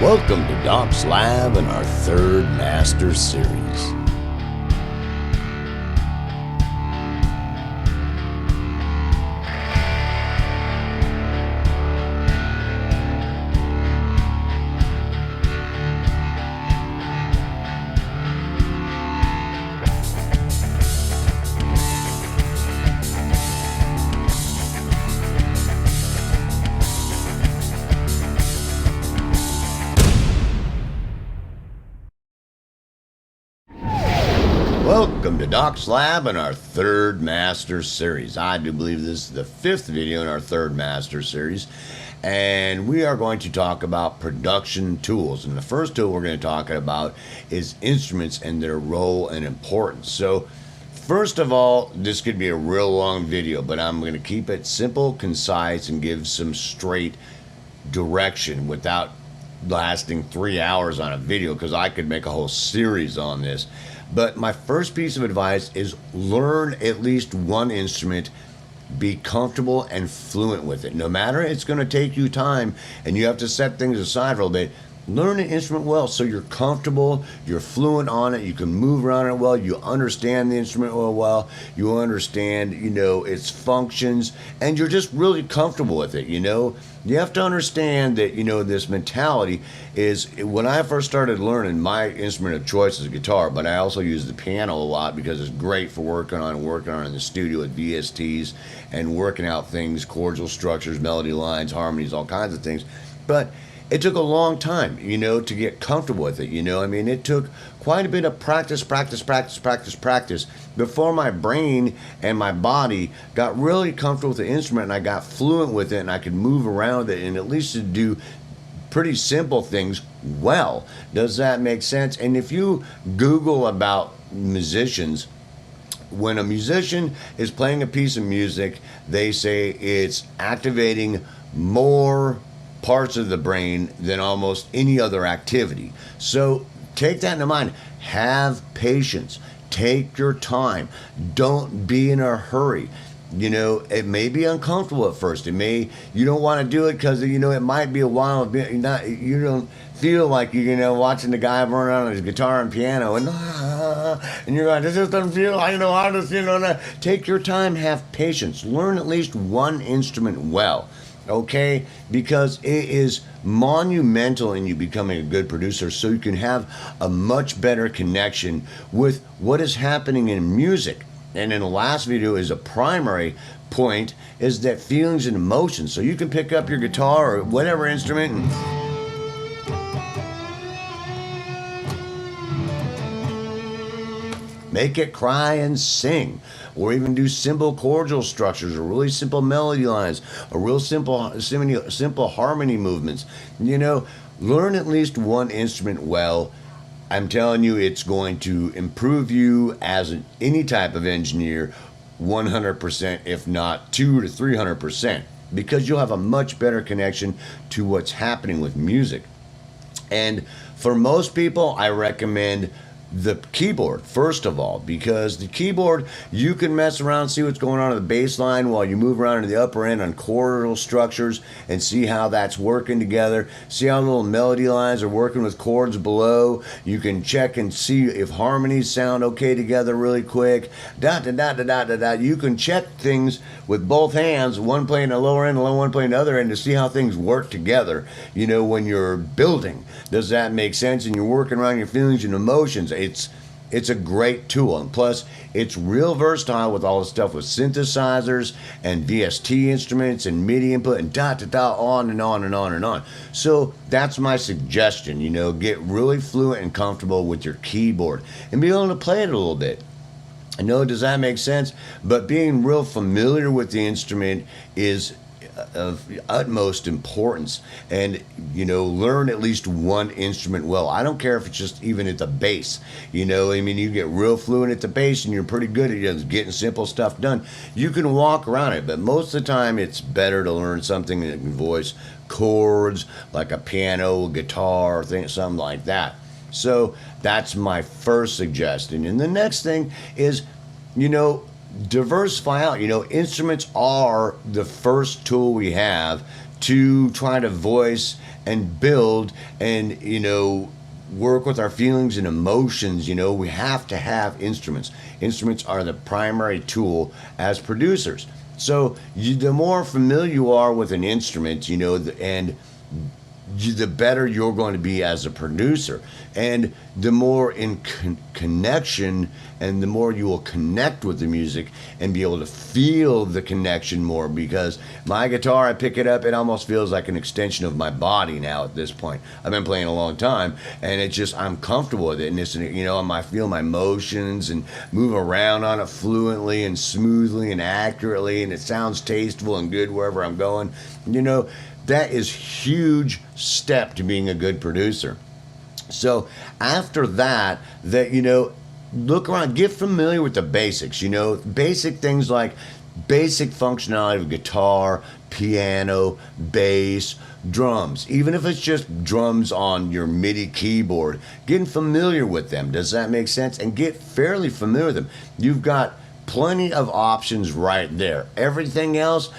Welcome to Doc's Lab and our third Master Series. Welcome to Doc's Lab and our third Master Series. I do believe this is the fifth video in our third Master Series, and we are going to talk about production tools. And the first tool we're going to talk about is instruments and their role and importance. So first of all, this could be a real long video, but I'm going to keep it simple, concise, and give some straight direction without lasting 3 hours on a video, because I could make a whole series on this. But my first piece of advice is learn at least one instrument, be comfortable and fluent with it. No matter it's going to take you time and you have to set things aside for a little bit, learn an instrument well so you're comfortable, you're fluent on it, you can move around it well, you understand the instrument well, you understand, its functions, and you're just really comfortable with it, You have to understand that, this mentality is, when I first started learning, my instrument of choice is guitar, but I also use the piano a lot because it's great for working on in the studio with VSTs and working out things, chordal structures, melody lines, harmonies, all kinds of things. But it took a long time, to get comfortable with it, it took quite a bit of practice before my brain and my body got really comfortable with the instrument and I got fluent with it and I could move around it and at least to do pretty simple things well. Does that make sense? And if you Google about musicians, when a musician is playing a piece of music, they say it's activating more parts of the brain than almost any other activity. So take that into mind. Have patience. Take your time. Don't be in a hurry. It may be uncomfortable at first. You don't want to do it because, it might be a while. You don't feel like you're, watching the guy run around on his guitar and piano and you're like, this just doesn't feel like, I just, take your time, have patience. Learn at least one instrument well. Okay, because it is monumental in you becoming a good producer, so you can have a much better connection with what is happening in music. And in the last video is a primary point is that feelings and emotions. So you can pick up your guitar or whatever instrument and make it cry and sing, or even do simple chordal structures, or really simple melody lines, or real simple harmony movements. Learn at least one instrument well. I'm telling you, it's going to improve you as any type of engineer 100%, if not 200 to 300%, because you'll have a much better connection to what's happening with music. And for most people, I recommend the keyboard first of all, because the keyboard, you can mess around, see what's going on in the bass line while you move around to the upper end on chordal structures and see how that's working together, see how little melody lines are working with chords below. You can check and see if harmonies sound okay together really quick. You can check things with both hands, one playing the lower end, one playing the other end, to see how things work together, when you're building. Does that make sense? And you're working around your feelings and emotions. It's a great tool, and plus it's real versatile with all the stuff with synthesizers and VST instruments and MIDI input and on and on and on and on. So that's my suggestion. Get really fluent and comfortable with your keyboard and be able to play it a little bit. I know, does that make sense? But being real familiar with the instrument is of utmost importance, and learn at least one instrument well. I don't care if it's just even at the bass, you get real fluent at the bass and you're pretty good at just getting simple stuff done. You can walk around it, but most of the time it's better to learn something that can voice chords like a piano, guitar, something like that. So that's my first suggestion. And the next thing is, diversify out. Instruments are the first tool we have to try to voice and build and, work with our feelings and emotions, we have to have instruments. Instruments are the primary tool as producers. So the more familiar you are with an instrument, and the better you're going to be as a producer, and the more in connection, and the more you will connect with the music and be able to feel the connection more. Because my guitar, I pick it up, it almost feels like an extension of my body now at this point. I've been playing a long time, and it's just, I'm comfortable with it, and it's, I feel my motions and move around on it fluently and smoothly and accurately, and it sounds tasteful and good wherever I'm going. That is huge step to being a good producer. So after that, look around, get familiar with the basics, basic things like basic functionality of guitar, piano, bass, drums. Even if it's just drums on your MIDI keyboard, getting familiar with them. Does that make sense? And get fairly familiar with them. You've got plenty of options right there. Everything else,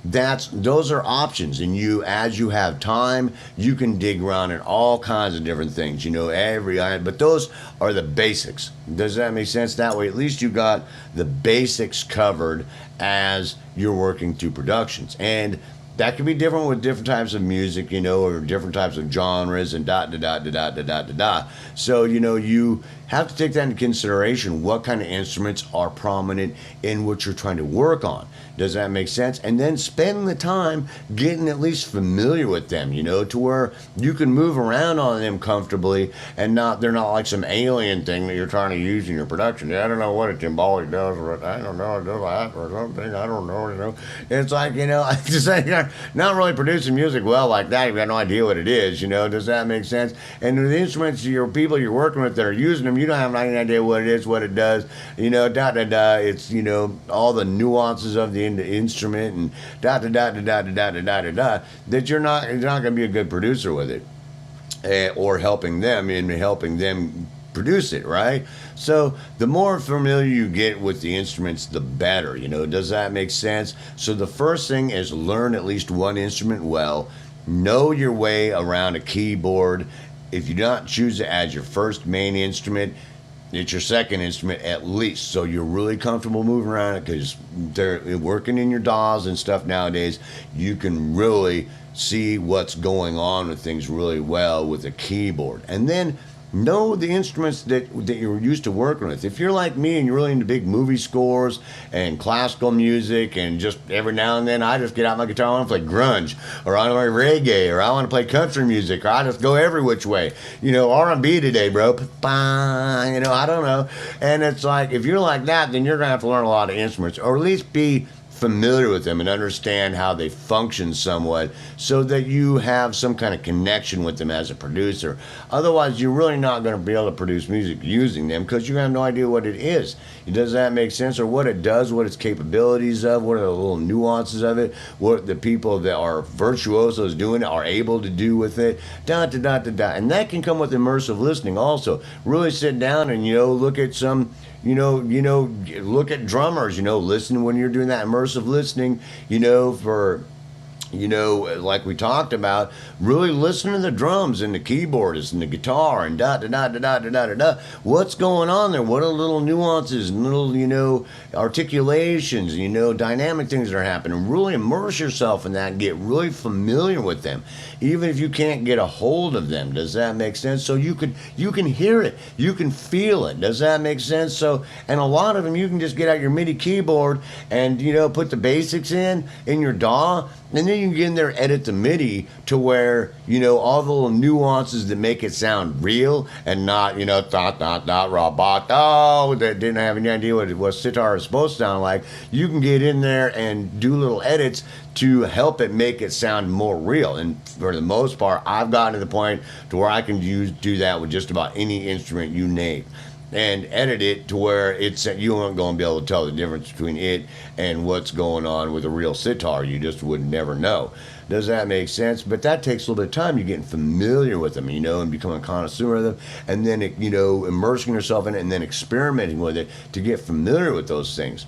those are options, and as you have time, you can dig around in all kinds of different things, but those are the basics. Does that make sense? That way, at least you got the basics covered as you're working through productions. And that can be different with different types of music, or different types of genres and dot, dot, dot, dot, dot, dot, dot. So, you have to take that into consideration, what kind of instruments are prominent in what you're trying to work on. Does that make sense? And then spend the time getting at least familiar with them, to where you can move around on them comfortably, and they're not like some alien thing that you're trying to use in your production. I don't know what a timbali does, or I don't know, it does that or something. I don't know, It's like, just not really producing music well like that. You've got no idea what it is, Does that make sense? And the instruments, your people you're working with that are using them, you don't have any idea what it is, what it does, It's, all the nuances of the instrument and that you're not going to be a good producer with it, or helping them produce it, right? So the more familiar you get with the instruments, the better, Does that make sense? So the first thing is learn at least one instrument well. Know your way around a keyboard. If you do not choose it as your first main instrument, it's your second instrument at least, so you're really comfortable moving around it, because they're working in your DAWs and stuff nowadays. You can really see what's going on with things really well with a keyboard. And then know the instruments that you're used to working with. If you're like me and you're really into big movie scores and classical music, and just every now and then I just get out my guitar, I want to play grunge, or I want to play reggae, or I want to play country music, or I just go every which way. R&B today, bro. I don't know. And it's like, if you're like that, then you're going to have to learn a lot of instruments, or at least be familiar with them and understand how they function somewhat, so that you have some kind of connection with them as a producer. Otherwise, you're really not going to be able to produce music using them, because you have no idea what it is. Does that make sense? Or what it does, what its capabilities of, what are the little nuances of it, what the people that are virtuosos doing it are able to do with it, dot, dot, dot, dot, dot. And that can come with immersive listening also. Really sit down and, look at some, look at drummers, listen when you're doing that immersive listening, for you know, like we talked about, really listen to the drums and the keyboardists and the guitar and da da da da da da da da. What's going on there? What are little nuances and little, you know, articulations, you know, dynamic things that are happening? Really immerse yourself in that and get really familiar with them, even if you can't get a hold of them. Does that make sense? So you can hear it, you can feel it. Does that make sense? So, and a lot of them you can just get out your MIDI keyboard and, you know, put the basics in your DAW. And then you can get in there and edit the MIDI to where, you know, all the little nuances that make it sound real and not, you know, robot, that didn't have any idea what sitar is supposed to sound like. You can get in there and do little edits to help it make it sound more real. And for the most part, I've gotten to the point to where I can do that with just about any instrument you name, and edit it to where you aren't going to be able to tell the difference between it and what's going on with a real sitar. You just would never know. Does that make sense? But that takes a little bit of time. You're getting familiar with them, you know, and becoming a connoisseur of them, and then, you know, immersing yourself in it and then experimenting with it to get familiar with those things.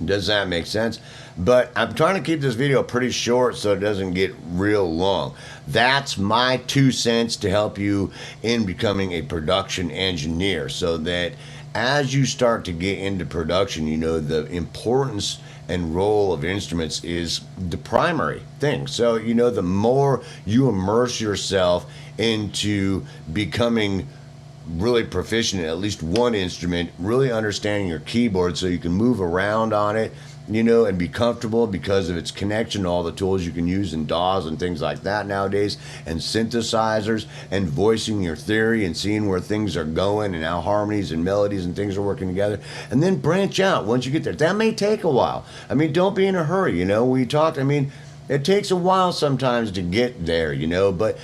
Does that make sense? But I'm trying to keep this video pretty short so it doesn't get real long. That's my 2 cents to help you in becoming a production engineer, so that as you start to get into production, you know the importance and role of instruments is the primary thing. So, you know, the more you immerse yourself into becoming really proficient at least one instrument, really understanding your keyboard so you can move around on it, you know, and be comfortable because of its connection to all the tools you can use in DAWs and things like that nowadays, and synthesizers, and voicing your theory and seeing where things are going and how harmonies and melodies and things are working together, and then branch out once you get there. That may take a while. I mean, don't be in a hurry, you know. We talked, I mean, it takes a while sometimes to get there, you know, but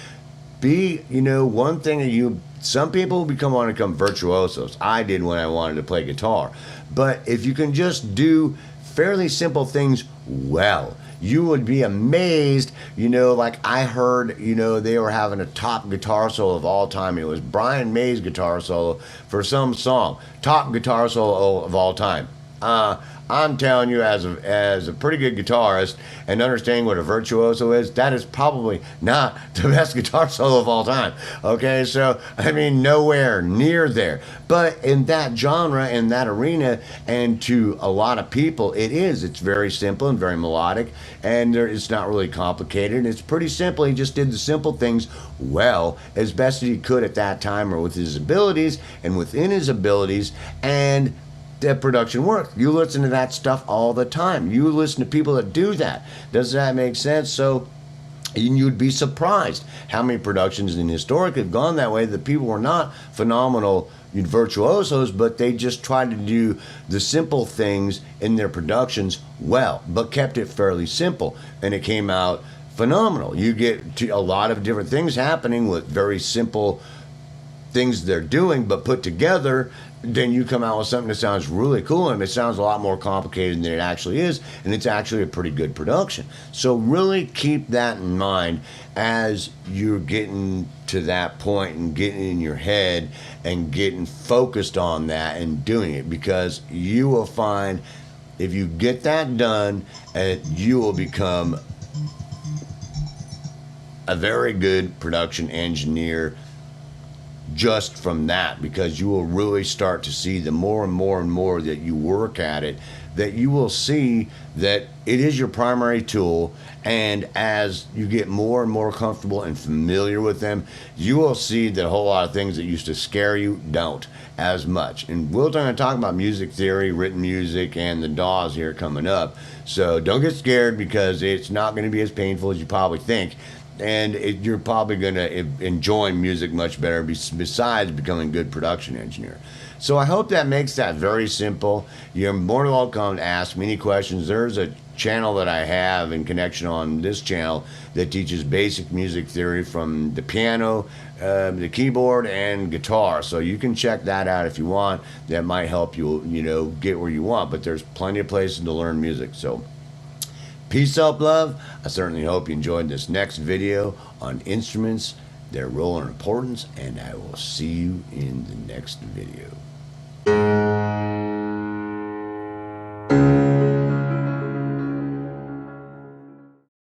be, you know, one thing that you, some people want to become virtuosos. I did when I wanted to play guitar. But if you can just do fairly simple things well, you would be amazed. You know, like I heard, you know, they were having a top guitar solo of all time. It was Brian May's guitar solo for some song. Top guitar solo of all time. I'm telling you, as a pretty good guitarist and understanding what a virtuoso is, that is probably not the best guitar solo of all time. Okay, so I mean, nowhere near there. But in that genre, in that arena, and to a lot of people, it is. It's very simple and very melodic, and it's not really complicated. It's pretty simple. He just did the simple things well, as best as he could at that time, or with his abilities and within his abilities, and that production work. You listen to that stuff all the time. You listen to people that do that. Does that make sense? So you'd be surprised how many productions in historic have gone that way. That people were not phenomenal virtuosos, but they just tried to do the simple things in their productions well, but kept it fairly simple, and it came out phenomenal. You get to a lot of different things happening with very simple things they're doing, but put together, then you come out with something that sounds really cool, and it sounds a lot more complicated than it actually is, and it's actually a pretty good production. So really keep that in mind as you're getting to that point and getting in your head and getting focused on that and doing it, because you will find if you get that done, you will become a very good production engineer just from that, because you will really start to see the more and more and more that you work at it, that you will see that it is your primary tool. And as you get more and more comfortable and familiar with them, you will see that a whole lot of things that used to scare you don't as much. And we're going to talk about music theory, written music, and the DAWs here coming up. So don't get scared, because it's not going to be as painful as you probably think. And you're probably going to enjoy music much better besides becoming a good production engineer. So I hope that makes that very simple. You're more than welcome to ask me any questions. There's a channel that I have in connection on this channel that teaches basic music theory from the piano, the keyboard, and guitar. So you can check that out if you want. That might help you, you know, get where you want. But there's plenty of places to learn music. So peace out, love. I certainly hope you enjoyed this next video on instruments, their role and importance, and I will see you in the next video.